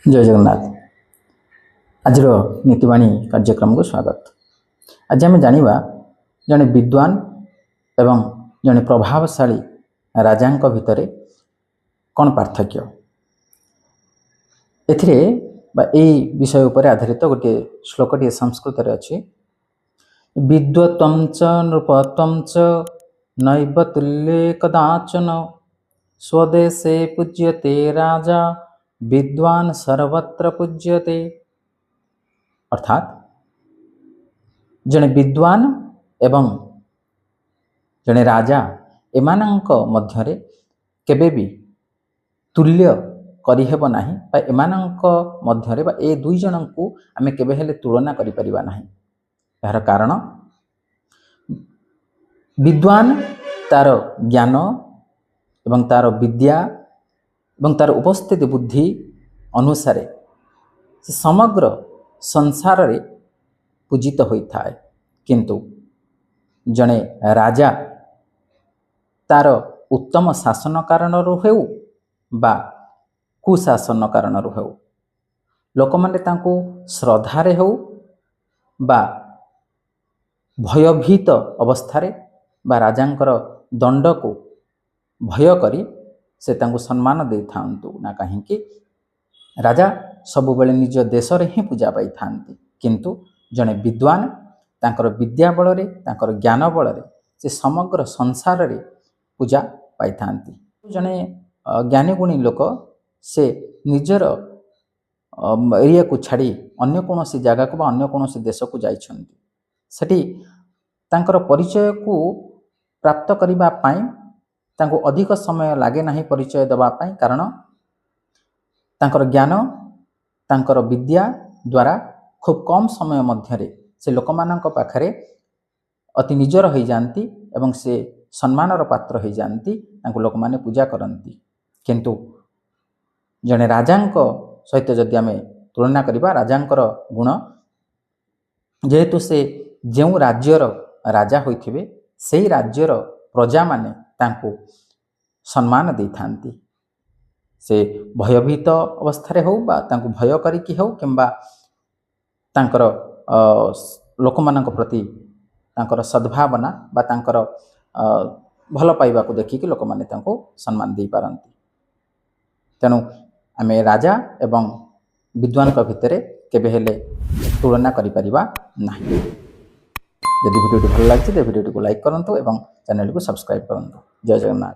जय जगन्नाथ। आज नीतिवाणी कार्यक्रम को स्वागत। आज आम जाना जड़े विद्वान एवं जड़े प्रभावशाली राजा भितर कौन पार्थक्य एथिरे विषय उपर आधारित गोटे श्लोकटे संस्कृत अच्छी विद्वत्वं च नृपत्वं च नैव तुल्ये कदाचन स्वदेशे पूज्यते राजा विद्वान सर्वत्र पूज्यते। अर्थात जड़े विद्वान एवं जड़े राजा एमानंक मध्यरे केबे भी तुल्य करिहेब नाही बा एमानंक मध्यरे बा ए दुई जन को आमे केबे हेले तुलना करि परिबा नाही। यार कारण विद्वान तार ज्ञान एवं तार विद्या एवं तार उपस्थित बुद्धि अनुसार समग्र संसार रे पूजित होता है, किंतु जड़े राजा तार उत्तम शासन कारण हेउ बा कुशासन कारण हेउ लोक माने तांको श्रद्धारे हेउ बा भयभीत अवस्थारे बा राजांकर दंड को भय करी से तांको सम्मान दे थांतु ना कहीं राजा सब बेले निज देश रे ही पूजा पाई थांती, किंतु जड़े विद्वान तांकर विद्या बल रे तांकर ज्ञान बल रे से समग्र संसार रे पूजा पाई थांती। जड़े ज्ञानी गुणी लोक से निजर एरिया को छाड़ी अन्य कोनोसी जगह को बा अन्य कोनोसी देश को जाइछंती, सेठी तांकर परिचय को प्राप्त करिबा पाई तांको अधिक समय लागे नहीं परिचय दबा पाई, कारण तांकर ज्ञान तांकर विद्या द्वारा खूब कम समय मध्यरे से लोकमानंक पाखरे अति निजर हो जाती एवं से सम्मानर पात्र हो जाती, तांको लोक माने पूजा करती। किंतु जड़े राजांक सहित जदि आमे तुलना करिबा राजांकर गुण जेहेतु से जो राज्यर राजा होइथिबे सेही राज्यर प्रजा माने तांको सम्मान दे थांती। से भयभीत अवस्था हो बा तांको भय करिकी हो किंबा तांकर लोक मानक प्रति तांकर सद्भावना बा तांकर भल पाइबा को देखिकी लोक माने तांको सम्मान दे पारंती। तेणु आमे राजा एवं विद्वान भितर केबे हेले तुलना करि परिबा नाही। यदि वीडियो भल लगे तो वीडियो को लाइक करंतु एवं चैनल को सब्सक्राइब करंतु। जय जगन्नाथ।